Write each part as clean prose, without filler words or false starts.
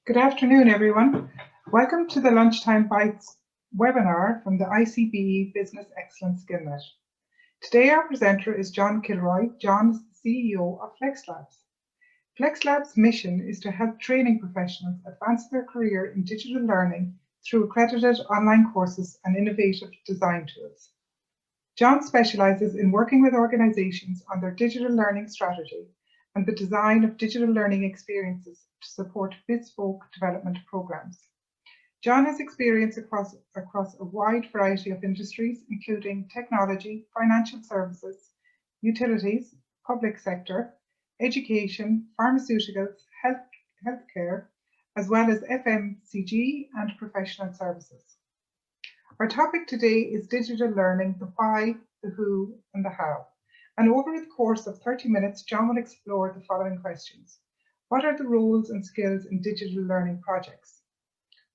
Good afternoon, everyone. Welcome to the Lunchtime Bites webinar from the ICBE Business Excellence Skillnet. Today our presenter is John Kilroy. John is the CEO of FlexLabs. FlexLabs' mission is to help training professionals advance their career in digital learning through accredited online courses and innovative design tools. John specialises in working with organisations on their digital learning strategy and the design of digital learning experiences to support bespoke development programs. John has experience across a wide variety of industries, including technology, financial services, utilities, public sector, education, pharmaceuticals, healthcare, as well as FMCG and professional services. Our topic today is digital learning, the why, the who, and the how. And over the course of 30 minutes, John will explore the following questions. What are the roles and skills in digital learning projects?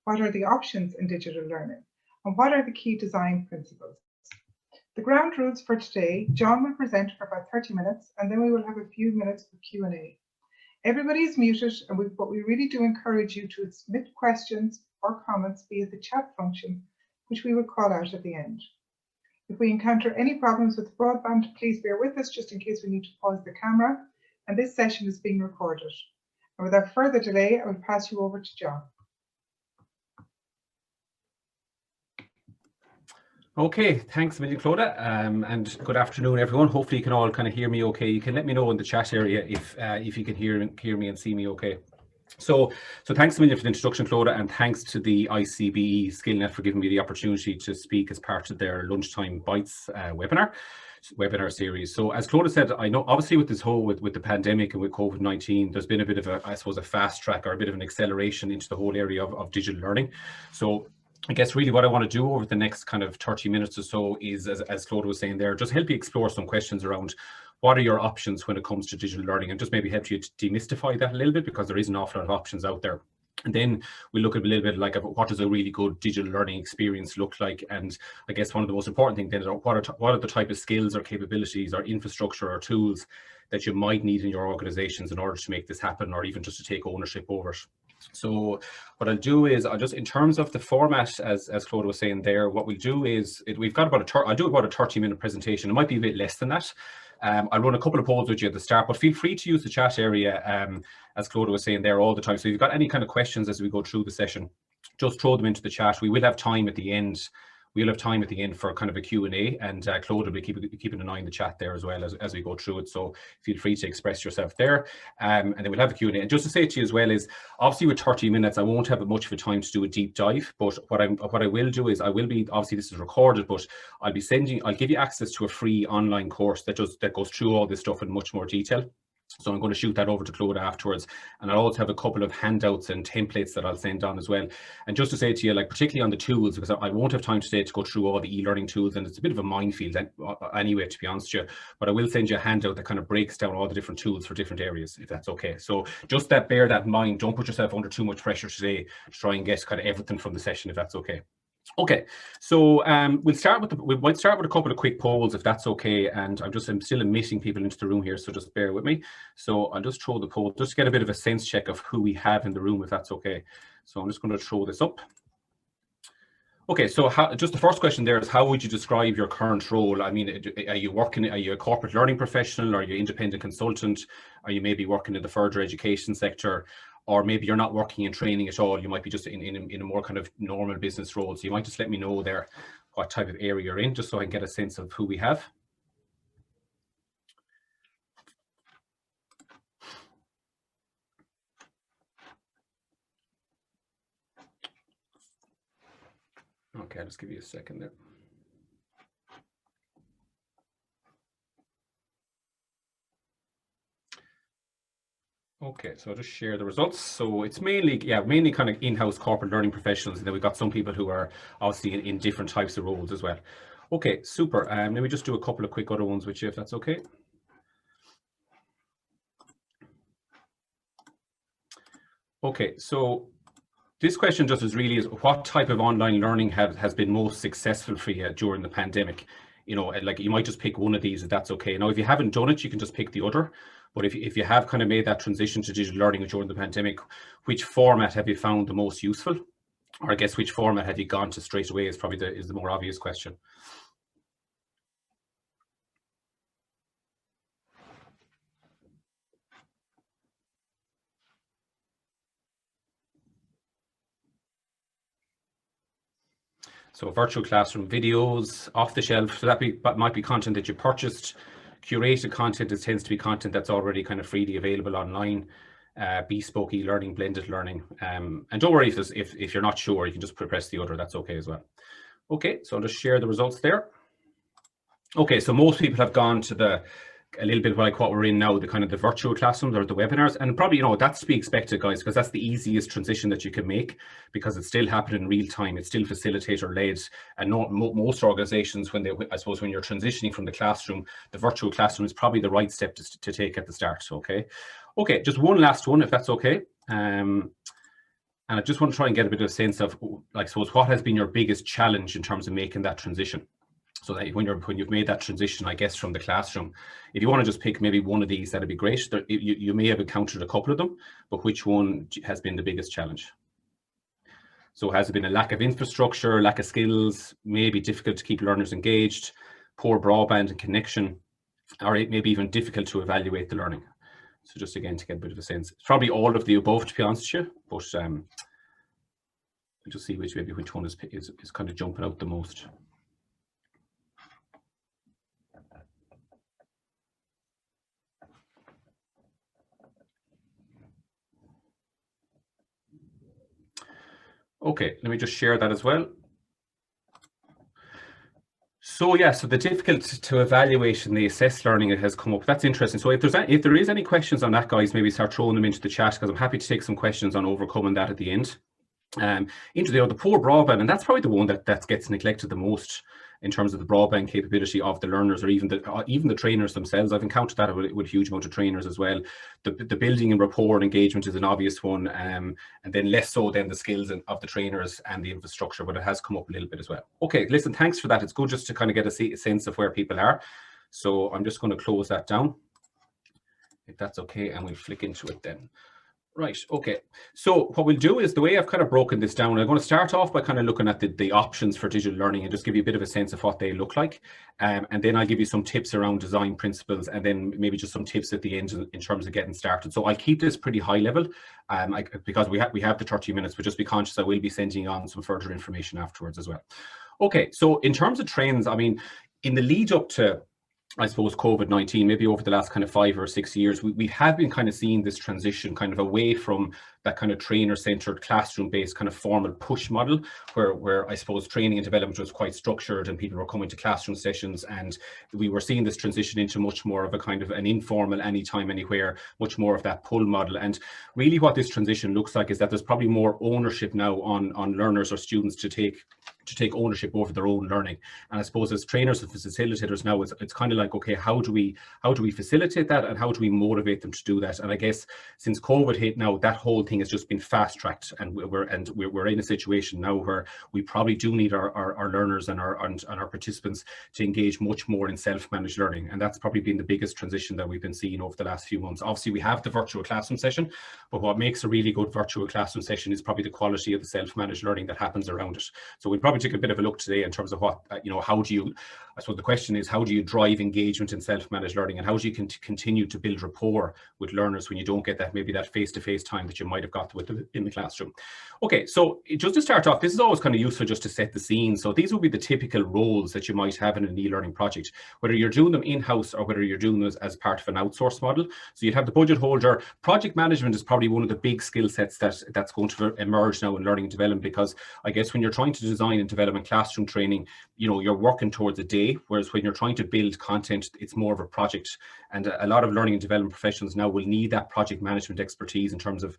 What are the options in digital learning? And what are the key design principles? The ground rules for today, John will present for about 30 minutes, and then we will have a few minutes for Q&A. Everybody is muted, but we really do encourage you to submit questions or comments via the chat function, which we will call out at the end. If we encounter any problems with broadband, please bear with us just in case we need to pause the camera, and this session is being recorded. And without further delay, I will pass you over to John. Okay, thanks a million, Clodagh, and good afternoon, everyone. Hopefully you can all kind of hear me okay. You can let me know in the chat area if you can hear me and see me okay. So thanks a million for the introduction, Clodagh, and thanks to the ICBE Skillnet for giving me the opportunity to speak as part of their Lunchtime Bites webinar series. So as Clodagh said, I know obviously with this whole, with the pandemic and with COVID-19, there's been a bit of a, I suppose, a fast track or a bit of an acceleration into the whole area of digital learning. So I guess really what I want to do over the next kind of 30 minutes or so is, as Clodagh was saying there, just help you explore some questions around what are your options when it comes to digital learning, and just maybe help you to demystify that a little bit, because there is an awful lot of options out there. And then we look at a little bit like about what does a really good digital learning experience look like. And I guess one of the most important things then is what are the type of skills or capabilities or infrastructure or tools that you might need in your organizations in order to make this happen, or even just to take ownership over it. So what I'll do is I'll just, in terms of the format, as Clodagh was saying there, what we'll do is we've got about I'll do about a 30-minute presentation. It might be a bit less than that. I'll run a couple of polls with you at the start, but feel free to use the chat area, as Clodagh was saying there, all the time. So if you've got any kind of questions as we go through the session, just throw them into the chat. We will have time at the end. We'll have time at the end for kind of a Q&A, and Clodagh will be keeping an eye on the chat there as well as we go through it. So feel free to express yourself there, and then we'll have a Q&A. And just to say to you as well is, obviously with 30 minutes, I won't have much of a time to do a deep dive, but what I will do is I will be, obviously this is recorded, but I'll give you access to a free online course that goes through all this stuff in much more detail. So I'm going to shoot that over to Clodagh afterwards, and I'll also have a couple of handouts and templates that I'll send on as well. And just to say to you, like particularly on the tools, because I won't have time today to go through all the e-learning tools, and it's a bit of a minefield anyway, to be honest with you, but I will send you a handout that kind of breaks down all the different tools for different areas, if that's okay. So just bear that in mind. Don't put yourself under too much pressure today to try and get kind of everything from the session, if that's okay. Okay, so we might start with a couple of quick polls, if that's okay. And I'm still admitting people into the room here, so just bear with me. So I'll just throw the poll just to get a bit of a sense check of who we have in the room, if that's okay. So I'm just going to throw this up. Okay, so just the first question there is, how would you describe your current role? I mean, are you a corporate learning professional? Are you an independent consultant? Are you maybe working in the further education sector? Or maybe you're not working in training at all. You might be just in a more kind of normal business role. So you might just let me know there what type of area you're in, just so I can get a sense of who we have. Okay, I'll just give you a second there. Okay, so I'll just share the results. So it's mainly kind of in-house corporate learning professionals, and then we've got some people who are obviously in different types of roles as well. Okay, super. Let me just do a couple of quick other ones with you, if that's okay. Okay, so this question just is what type of online learning has been most successful for you during the pandemic? You know, like you might just pick one of these, if that's okay. Now, if you haven't done it, you can just pick the other. But if you have kind of made that transition to digital learning during the pandemic, which format have you found the most useful? Or I guess which format have you gone to straight away is probably the more obvious question. So virtual classroom videos, off the shelf, so that might be content that you purchased. Curated content, it tends to be content that's already kind of freely available online. Bespoke e-learning, blended learning. And don't worry if you're not sure, you can just press the other, that's okay as well. Okay, so I'll just share the results there. Okay, so most people have gone to a little bit like what we're in now, the kind of the virtual classrooms or the webinars, and probably, you know, that's to be expected, guys, because that's the easiest transition that you can make, because it's still happening in real time. It's still facilitator led, and most organizations, when I suppose when you're transitioning from the classroom, the virtual classroom is probably the right step to take at the start. Okay, just one last one, if that's okay. And I just want to try and get a bit of a sense of, I suppose, what has been your biggest challenge in terms of making that transition? So that when you've made that transition, I guess, from the classroom, if you want to just pick maybe one of these, that'd be great. You may have encountered a couple of them, but which one has been the biggest challenge? So has it been a lack of infrastructure, lack of skills, maybe difficult to keep learners engaged, poor broadband and connection, or it may be even difficult to evaluate the learning? So just again, to get a bit of a sense, it's probably all of the above, to be honest with you, but we'll just see which one is kind of jumping out the most. Okay, let me just share that as well. So yeah, so the difficult to evaluate and the assess learning, it has come up. That's interesting. So if there is any questions on that, guys, maybe start throwing them into the chat, because I'm happy to take some questions on overcoming that at the end. Into the poor broadband, and that's probably the one that gets neglected the most in terms of the broadband capability of the learners, or even the trainers themselves. I've encountered that with a huge amount of trainers as well. The building and rapport and engagement is an obvious one, and then less so than the skills of the trainers and the infrastructure, but it has come up a little bit as well. Okay, listen, thanks for that. It's good just to kind of get a sense of where people are. So I'm just going to close that down, if that's okay, and we'll flick into it then. Right, okay. So what we'll do is, the way I've kind of broken this down, I'm going to start off by kind of looking at the options for digital learning and just give you a bit of a sense of what they look like. And then I'll give you some tips around design principles, and then maybe just some tips at the end in terms of getting started. So I'll keep this pretty high level because we have the 30 minutes, but just be conscious I will be sending on some further information afterwards as well. Okay, so in terms of trends, I mean, in the lead up to, I suppose, COVID-19, maybe over the last kind of 5 or 6 years, we have been kind of seeing this transition kind of away from that kind of trainer-centered, classroom-based kind of formal push model, where I suppose training and development was quite structured and people were coming to classroom sessions, and we were seeing this transition into much more of a kind of an informal, anytime, anywhere, much more of that pull model. And really what this transition looks like is that there's probably more ownership now on learners or students to take ownership over their own learning. And I suppose as trainers and facilitators now, it's kind of like, okay, how do we facilitate that, and how do we motivate them to do that? And I guess since COVID hit now, that whole thing has just been fast tracked, and we're in a situation now where we probably do need our learners and our participants to engage much more in self-managed learning. And that's probably been the biggest transition that we've been seeing over the last few months. Obviously we have the virtual classroom session, but what makes a really good virtual classroom session is probably the quality of the self-managed learning that happens around it. So we'll probably take a bit of a look today in terms of what, how do you, I suppose the question is, how do you drive engagement in self-managed learning, and how do you continue to build rapport with learners when you don't get that, maybe that face-to-face time that you might have got with in the classroom. Okay, so just to start off, this is always kind of useful just to set the scene. So these will be the typical roles that you might have in an e-learning project, whether you're doing them in-house or whether you're doing them as part of an outsourced model. So you'd have the budget holder. Project management is probably one of the big skill sets that's going to emerge now in learning and development, because I guess when you're trying to design and develop classroom training, you're working towards a day, whereas when you're trying to build content, it's more of a project. And a lot of learning and development professionals now will need that project management expertise in terms of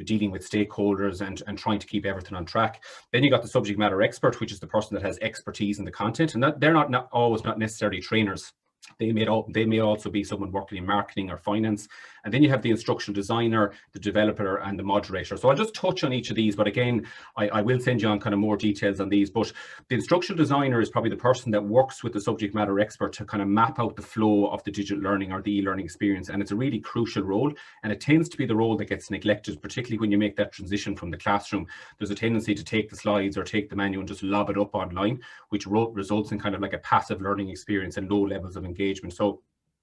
dealing with stakeholders and trying to keep everything on track. Then you got the subject matter expert, which is the person that has expertise in the content, and that they're not necessarily trainers. They may also be someone working in marketing or finance. And then you have the instructional designer, the developer, and the moderator. So I'll just touch on each of these, but again, I will send you on kind of more details on these. But the instructional designer is probably the person that works with the subject matter expert to kind of map out the flow of the digital learning or the e-learning experience. And it's a really crucial role. And it tends to be the role that gets neglected, particularly when you make that transition from the classroom. There's a tendency to take the slides or take the manual and just lob it up online, which results in kind of like a passive learning experience and low levels of engagement. So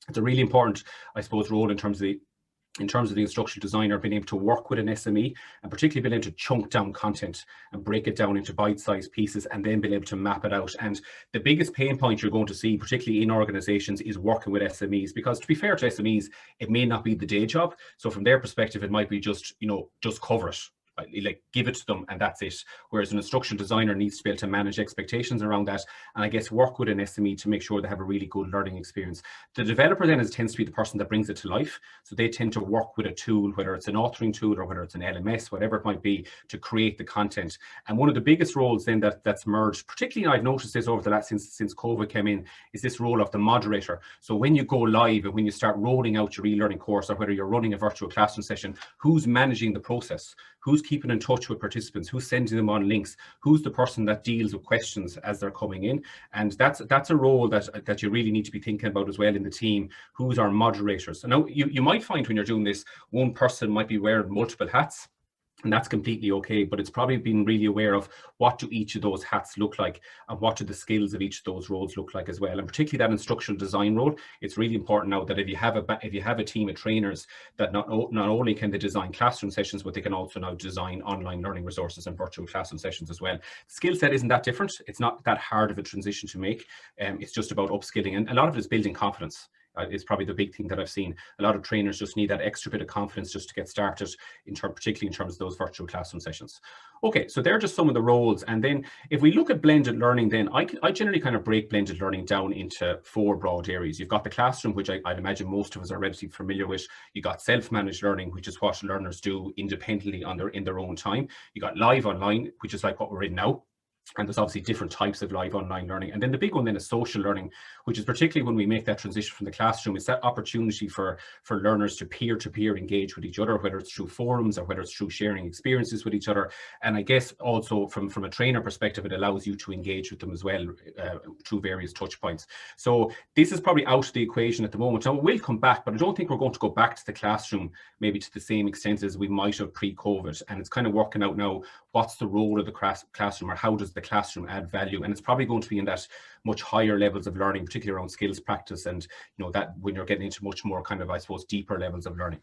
it's a really important, I suppose, role in terms of the instructional designer being able to work with an SME and particularly being able to chunk down content and break it down into bite-sized pieces and then being able to map it out. And the biggest pain point you're going to see, particularly in organizations, is working with SMEs, because to be fair to SMEs, it may not be the day job. So from their perspective, it might be just, just cover it. Like give it to them and that's it. Whereas an instructional designer needs to be able to manage expectations around that, and I guess work with an SME to make sure they have a really good learning experience. The developer then tends to be the person that brings it to life. So they tend to work with a tool, whether it's an authoring tool or whether it's an LMS, whatever it might be, to create the content. And one of the biggest roles then that's merged, particularly I've noticed this over the last since COVID came in, is this role of the moderator. So when you go live and when you start rolling out your e-learning course, or whether you're running a virtual classroom session, who's managing the process? Who's keeping in touch with participants? Who's sending them on links? Who's the person that deals with questions as they're coming in? And that's a role that you really need to be thinking about as well in the team. Who's our moderators? So now you might find when you're doing this, one person might be wearing multiple hats. And that's completely okay, but it's probably being really aware of what do each of those hats look like and what do the skills of each of those roles look like as well. And particularly that instructional design role, it's really important now that if you have a team of trainers, that not only can they design classroom sessions, but they can also now design online learning resources and virtual classroom sessions as well. Skill set isn't that different. It's not that hard of a transition to make. It's just about upskilling, and a lot of it is building confidence. Is probably the big thing that I've seen. A lot of trainers just need that extra bit of confidence just to get started, particularly in terms of those virtual classroom sessions. Okay, so they're just some of the roles. And then if we look at blended learning, then I generally kind of break blended learning down into 4 broad areas. You've got the classroom, which I'd imagine most of us are relatively familiar with. You got self-managed learning, which is what learners do independently in their own time. You got live online, which is like what we're in now. And there's obviously different types of live online learning. And then the big one then is social learning, which is particularly when we make that transition from the classroom, it's that opportunity for learners to peer-to-peer engage with each other, whether it's through forums or whether it's through sharing experiences with each other. And I guess also from a trainer perspective, it allows you to engage with them as well through various touch points. So this is probably out of the equation at the moment. Now it will come back, but I don't think we're going to go back to the classroom maybe to the same extent as we might have pre-COVID. And it's kind of working out now, what's the role of the classroom, or how does the classroom add value? And it's probably going to be in that much higher levels of learning, particularly around skills practice, and that when you're getting into much more kind of, I suppose, deeper levels of learning.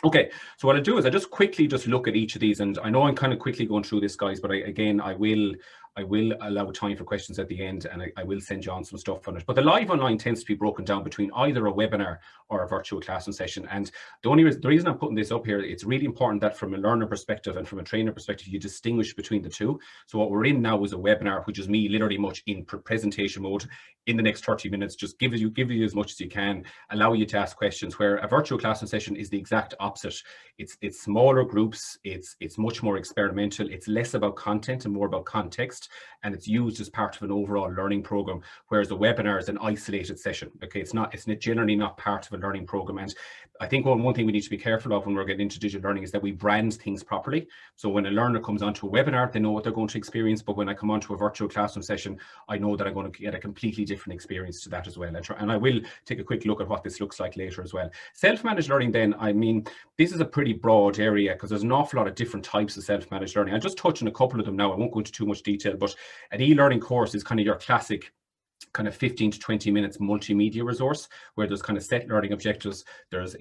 Okay, so what I'll do is I just quickly look at each of these, and I know I'm kind of quickly going through this, guys, but I will allow time for questions at the end, and I will send you on some stuff on it. But the live online tends to be broken down between either a webinar or a virtual classroom session. And the reason I'm putting this up here, it's really important that from a learner perspective and from a trainer perspective, you distinguish between the two. So what we're in now is a webinar, which is me literally much in presentation mode. In the next 30 minutes, just give you as much as you can, allow you to ask questions, where a virtual classroom session is the exact opposite. It's smaller groups, it's much more experimental, it's less about content and more about context, and it's used as part of an overall learning program, whereas a webinar is an isolated session. Okay, it's generally not part of a learning program. And I think one thing we need to be careful of when we're getting into digital learning is that we brand things properly. So when a learner comes onto a webinar, they know what they're going to experience, but when I come onto a virtual classroom session, I know that I'm going to get a completely different experience to that as well. And I will take a quick look at what this looks like later as well. Self-managed learning then, I mean, this is a pretty broad area because there's an awful lot of different types of self-managed learning. I'll just touch on a couple of them now. I won't go into too much detail, but an e-learning course is kind of your classic kind of 15 to 20 minutes multimedia resource, where there's kind of set learning objectives. There's,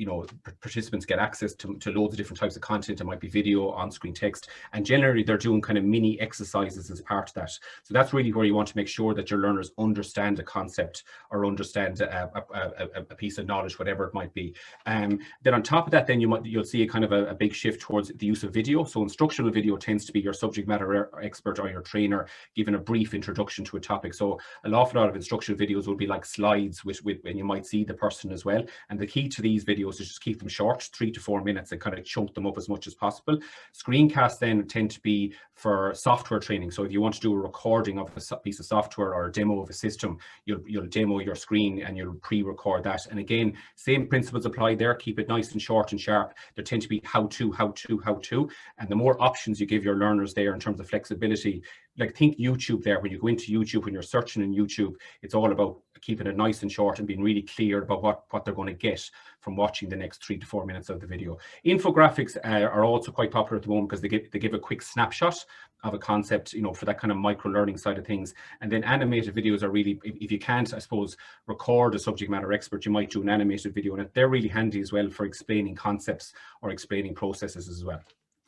participants get access to loads of different types of content. It might be video, on-screen text, and generally they're doing kind of mini exercises as part of that. So that's really where you want to make sure that your learners understand a concept or understand a piece of knowledge, whatever it might be. Then on top of that, then you'll see a kind of a big shift towards the use of video. So instructional video tends to be your subject matter expert or your trainer giving a brief introduction to a topic. So an awful lot lot of instructional videos will be like slides and you might see the person as well. And the key to these videos is just keep them short, 3 to 4 minutes, and kind of chunk them up as much as possible. Screencasts then tend to be for software training. So if you want to do a recording of a piece of software or a demo of a system, you'll demo your screen and you'll pre-record that. And again, same principles apply there. Keep it nice and short and sharp. There tend to be how to, and the more options you give your learners there in terms of flexibility, like think YouTube there. When you go into YouTube, when you're searching in YouTube, it's all about keeping it nice and short and being really clear about what they're going to get from watching the next 3 to 4 minutes of the video. Infographics are also quite popular at the moment because they give a quick snapshot of a concept, you know, for that kind of micro learning side of things. And then animated videos are really, if you can't, I suppose, record a subject matter expert, you might do an animated video, and they're really handy as well for explaining concepts or explaining processes as well.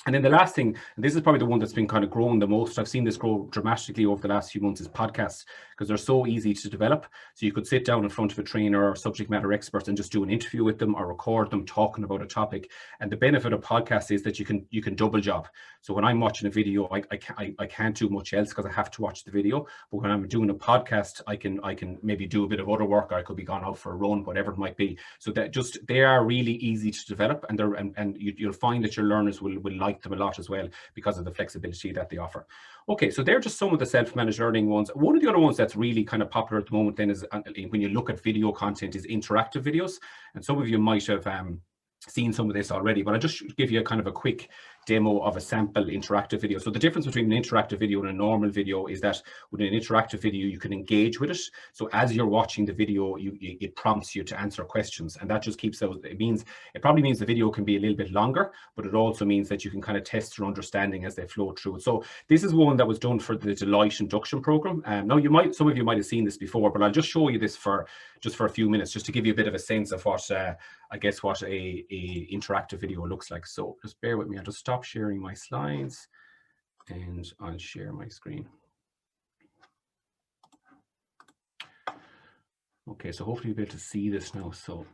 And then the last thing, and this is probably the one that's been kind of growing the most, I've seen this grow dramatically over the last few months, is podcasts, because they're so easy to develop. So you could sit down in front of a trainer or subject matter expert and just do an interview with them or record them talking about a topic. And the benefit of podcasts is that you can double job. So when I'm watching a video, I can't do much else because I have to watch the video. But when I'm doing a podcast, I can maybe do a bit of other work, or I could be gone out for a run, whatever it might be. So that they are really easy to develop, and you'll find that your learners will like them a lot as well because of the flexibility that they offer. Okay, so they're just some of the self-managed learning ones. One of the other ones that's really kind of popular at the moment then is, when you look at video content, is interactive videos. And some of you might have seen some of this already, but I'll just give you a kind of a quick demo of a sample interactive video. So the difference between an interactive video and a normal video is that with an interactive video, you can engage with it. So as you're watching the video, it prompts you to answer questions, and that just keeps those. It probably means the video can be a little bit longer, but it also means that you can kind of test your understanding as they flow through it. So this is one that was done for the Delight induction program. Now some of you might have seen this before, but I'll just show you this for a few minutes, just to give you a bit of a sense of what I guess what a interactive video looks like. So just bear with me. I'll just stop sharing my slides and I'll share my screen. Okay, so hopefully you'll be able to see this now. So,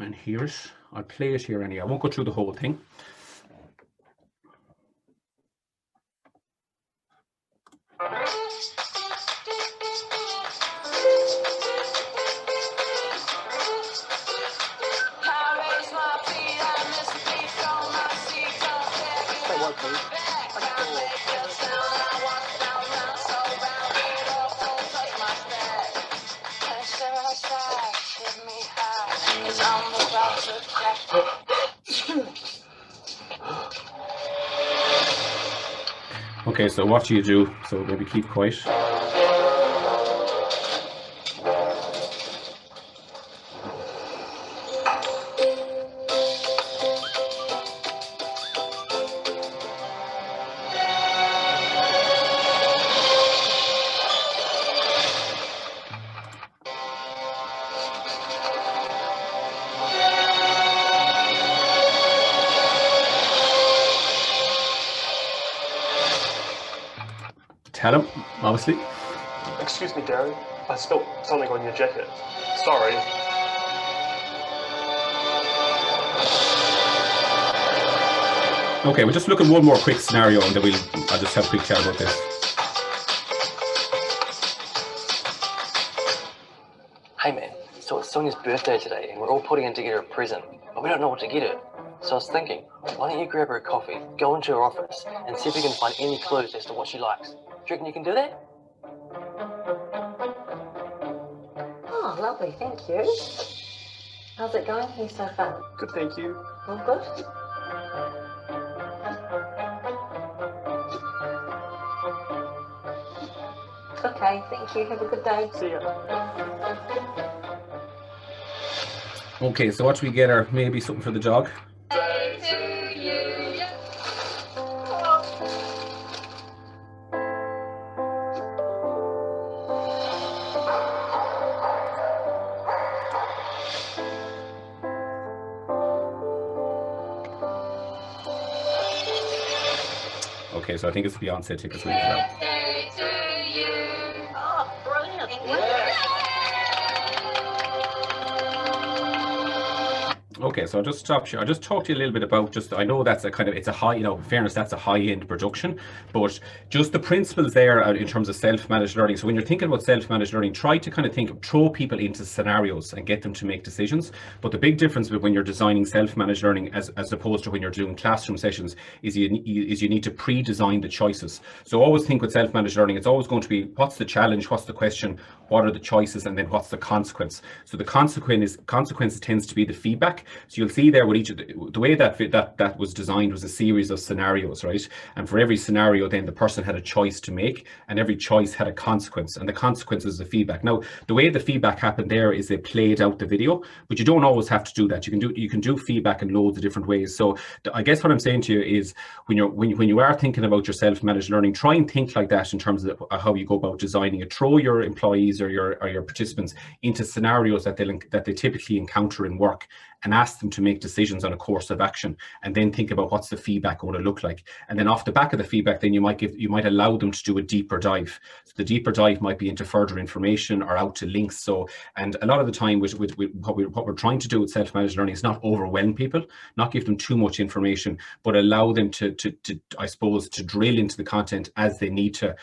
and hear it. I'll play it here anyway. I won't go through the whole thing. Okay, so what do you do? So maybe keep quiet. Tell him, obviously. Excuse me, Darren. I spilled something on your jacket. Sorry. Okay, we'll just look at one more quick scenario and then I'll just have a quick chat about this. Hey man, so it's Sonia's birthday today and we're all putting in to get her a present, but we don't know what to get her. So I was thinking, why don't you grab her a coffee, go into her office and see if you can find any clues as to what she likes. Do you reckon you can do that? Oh, lovely, thank you. How's it going here so far? Good, thank you. All good? Okay, thank you. Have a good day. See ya. Okay, so what do we get her? Maybe something for the dog? Okay, so I think it's Beyonce tickets we have. Oh, brilliant. Okay, so I'll just stop here. I'll just talk to you a little bit about I know that's a kind of, it's a high, in fairness, that's a high-end production, but just the principles there in terms of self-managed learning. So when you're thinking about self-managed learning, try to kind of throw people into scenarios and get them to make decisions. But the big difference when you're designing self-managed learning as opposed to when you're doing classroom sessions is you need to pre-design the choices. So always think with self-managed learning, it's always going to be, what's the challenge, what's the question, what are the choices, and then what's the consequence. So the consequence tends to be the feedback. So you'll see there with each of the way that was designed was a series of scenarios, right? And for every scenario, then the person had a choice to make, and every choice had a consequence, and the consequence is the feedback. Now, the way the feedback happened there is they played out the video, but you don't always have to do that. You can do feedback in loads of different ways. So I guess what I'm saying to you is when you are thinking about your self-managed learning, try and think like that in terms of how you go about designing it. Throw your employees or your participants into scenarios that they typically encounter in work, and ask them to make decisions on a course of action, and then think about what's the feedback going to look like. And then off the back of the feedback, then you might allow them to do a deeper dive. So the deeper dive might be into further information or out to links. So, and a lot of the time with what we're trying to do with self-managed learning is not overwhelm people, not give them too much information, but allow them to I suppose, to drill into the content as they need to,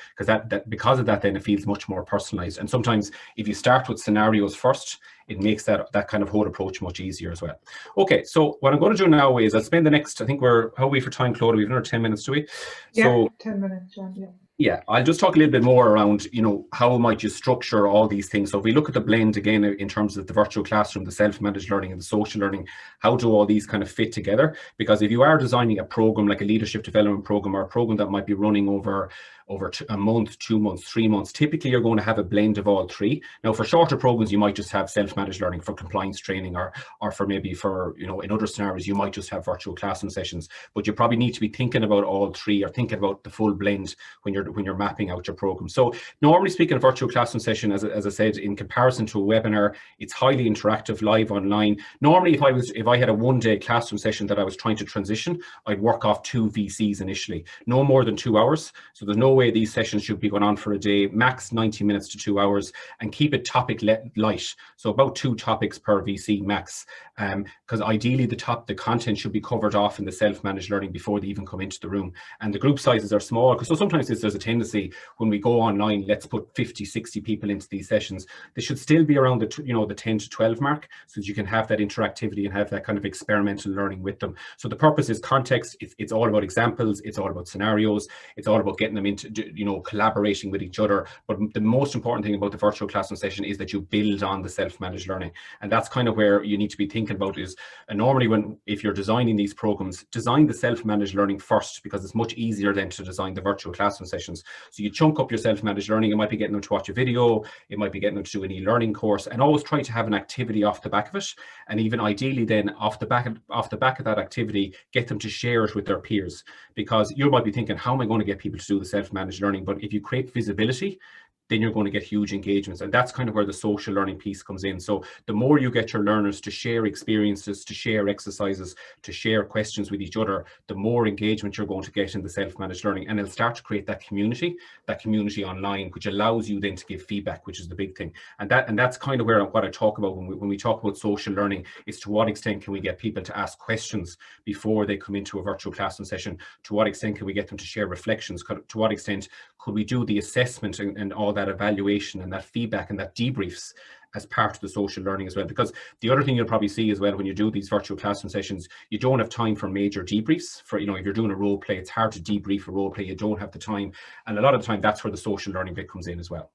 because of that, then it feels much more personalized. And sometimes if you start with scenarios first, it makes that kind of whole approach much easier as well. Okay, so what I'm going to do now is I'll spend the next, I think how are we for time, Claudia? We've another 10 minutes, do we? Yeah, so 10 minutes, John, yeah. Yeah, I'll just talk a little bit more around, how might you structure all these things. So if we look at the blend again in terms of the virtual classroom, the self-managed learning and the social learning, how do all these kind of fit together? Because if you are designing a program like a leadership development program, or a program that might be running over a month, 2 months, 3 months, typically you're going to have a blend of all three. Now for shorter programs, you might just have self-managed learning for compliance training, or for in other scenarios, you might just have virtual classroom sessions, but you probably need to be thinking about all three, or thinking about the full blend when you're mapping out your program. So normally speaking, a virtual classroom session, as I said, in comparison to a webinar, it's highly interactive, live online. Normally, if I had a one-day classroom session that I was trying to transition, I'd work off 2 VCs initially, no more than 2 hours. So there's no way these sessions should be going on for a day, max 90 minutes to 2 hours, and keep it topic light. So about 2 topics per VC max, because ideally the content should be covered off in the self-managed learning before they even come into the room. And the group sizes are small, because so sometimes there's a tendency when we go online, let's put 50, 60 people into these sessions. They should still be around the 10 to 12 mark, so that you can have that interactivity and have that kind of experimental learning with them. So the purpose is context. It's all about examples. It's all about scenarios. It's all about getting them into, collaborating with each other. But the most important thing about the virtual classroom session is that you build on the self-managed learning. And that's kind of where you need to be thinking about is, normally if you're designing these programs, design the self-managed learning first, because it's much easier then to design the virtual classroom sessions. So you chunk up your self-managed learning. It might be getting them to watch a video. It might be getting them to do an e-learning course, and always try to have an activity off the back of it. And even ideally then off the back of that activity, get them to share it with their peers, because you might be thinking, how am I going to get people to do the self-managed learning? But if you create visibility, then you're going to get huge engagements. And that's kind of where the social learning piece comes in. So the more you get your learners to share experiences, to share exercises, to share questions with each other, the more engagement you're going to get in the self-managed learning. And it'll start to create that community online, which allows you then to give feedback, which is the big thing. And that's kind of what I talk about when we talk about social learning, is to what extent can we get people to ask questions before they come into a virtual classroom session? To what extent can we get them to share reflections? To what extent could we do the assessment and all that evaluation and that feedback and that debriefs as part of the social learning as well? Because the other thing you'll probably see as well, when you do these virtual classroom sessions, you don't have time for major debriefs. For, if you're doing a role play, it's hard to debrief a role play. You don't have the time. And a lot of the time, that's where the social learning bit comes in as well.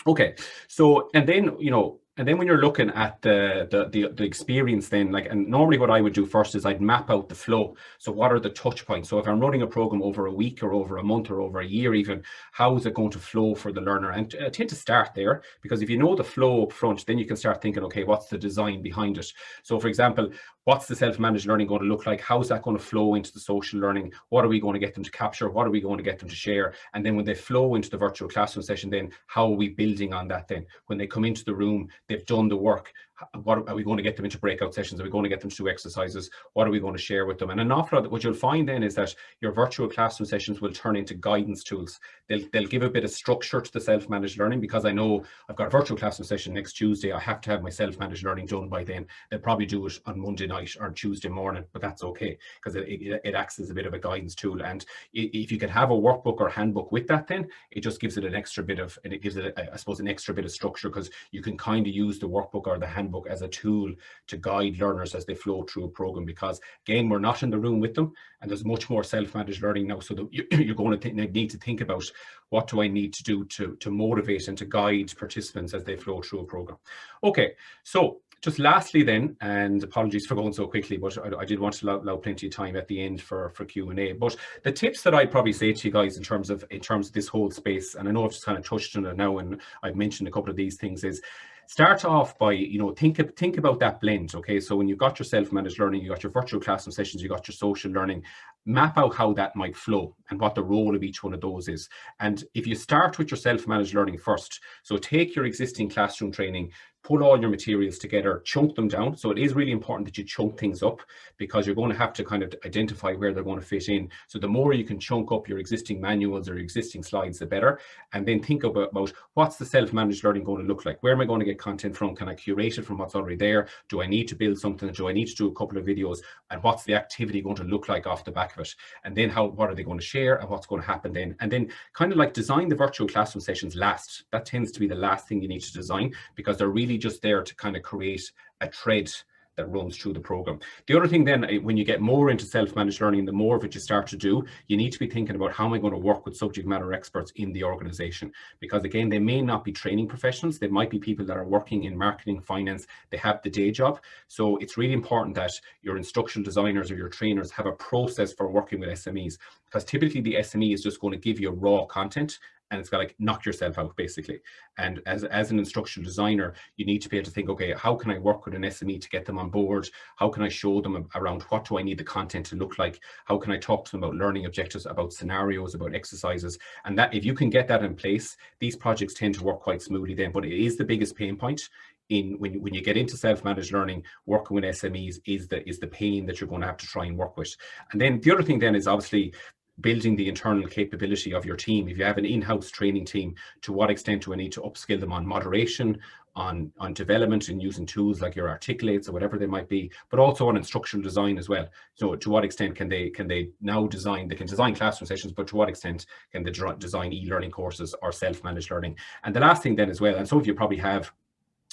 Okay, so, and then when you're looking at the experience, then and normally what I would do first is I'd map out the flow. So what are the touch points? So if I'm running a program over a week or over a month or over a year even, how is it going to flow for the learner? And I tend to start there, because if you know the flow up front, then you can start thinking, okay, what's the design behind it? So for example, what's the self-managed learning going to look like? How is that going to flow into the social learning? What are we going to get them to capture? What are we going to get them to share? And then when they flow into the virtual classroom session, then how are we building on that then? When they come into the room, they've done the work. what are we going to get them into breakout sessions? Are we going to get them to do exercises? What are we going to share with them? And an awful lot, what you'll find then is that your virtual classroom sessions will turn into guidance tools. They'll give a bit of structure to the self-managed learning, because I know I've got a virtual classroom session next Tuesday. I have to have my self-managed learning done by then. They'll probably do it on Monday night or Tuesday morning, but that's okay, because it acts as a bit of a guidance tool. And if you can have a workbook or handbook with that, then it just gives it an extra bit of, and it gives it, I suppose, an extra bit of structure, because you can kind of use the workbook or the handbook as a tool to guide learners as they flow through a program. Because again, we're not in the room with them, and there's much more self-managed learning now. So that you're going to need to think about, what do I need to do to motivate and to guide participants as they flow through a program. Okay, so just lastly then, and apologies for going so quickly, but I did want to allow plenty of time at the end for Q&A. But the tips that I'd probably say to you guys in terms of this whole space, and I know I've just kind of touched on it now, and I've mentioned a couple of these things, is start off by, think about that blend. Okay, so when you've got your self-managed learning, you got your virtual classroom sessions, you got your social learning, map out how that might flow and what the role of each one of those is. And if you start with your self-managed learning first, so take your existing classroom training, put all your materials together, chunk them down. So it is really important that you chunk things up, because you're going to have to kind of identify where they're going to fit in. So the more you can chunk up your existing manuals or existing slides, the better. And then think about what's the self-managed learning going to look like? Where am I going to get content from? Can I curate it from what's already there? Do I need to build something? Do I need to do a couple of videos? And what's the activity going to look like off the back of it? And then what are they going to share, and what's going to happen then? And then kind of like design the virtual classroom sessions last. That tends to be the last thing you need to design, because they're really just there to kind of create a thread that runs through the program. The other thing then, when you get more into self-managed learning, the more of it you start to do, you need to be thinking about, how am I going to work with subject matter experts in the organization? Because again, they may not be training professionals. They might be people that are working in marketing, finance. They have the day job. So it's really important that your instructional designers or your trainers have a process for working with SMEs, because typically the SME is just going to give you raw content, and it's got to knock yourself out basically. And as an instructional designer, you need to be able to think, okay, how can I work with an SME to get them on board? How can I show them around what do I need the content to look like? How can I talk to them about learning objectives, about scenarios, about exercises? And that, if you can get that in place, these projects tend to work quite smoothly then. But it is the biggest pain point when you get into self-managed learning. Working with SMEs is the pain that you're going to have to try and work with. And then the other thing then is obviously building the internal capability of your team. If you have an in-house training team, to what extent do I need to upskill them on moderation, on development and using tools like your Articulates or whatever they might be, but also on instructional design as well. So to what extent can they now design, they can design classroom sessions, but to what extent can they design e-learning courses or self-managed learning? And the last thing then as well, and some of you probably have,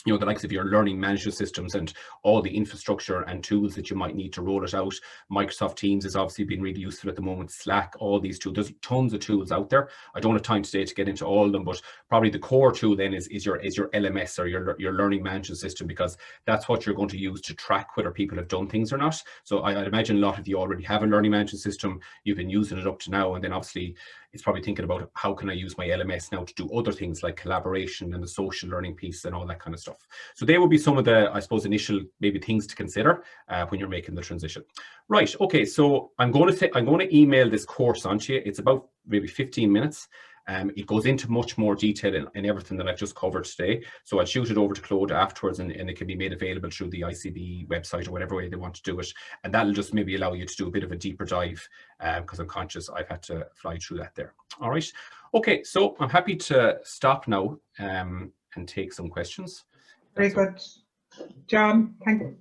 the likes of your learning management systems and all the infrastructure and tools that you might need to roll it out. Microsoft Teams has obviously been really useful at the moment. Slack, all these tools. There's tons of tools out there. I don't have time today to get into all of them, but probably the core tool then is your LMS or your learning management system, because that's what you're going to use to track whether people have done things or not. So I'd imagine a lot of you already have a learning management system. You've been using it up to now, and then obviously it's probably thinking about, how can I use my LMS now to do other things like collaboration and the social learning piece and all that kind of stuff. So they will be some of the, I suppose, initial maybe things to consider when you're making the transition. Right. Okay. So I'm going to email this course on to you. It's about maybe 15 minutes. It goes into much more detail in everything that I've just covered today. So I'll shoot it over to Claude afterwards, and it can be made available through the ICBE website or whatever way they want to do it. And that'll just maybe allow you to do a bit of a deeper dive, because I'm conscious I've had to fly through that there. All right. Okay. So I'm happy to stop now and take some questions. Very good. John, thank you.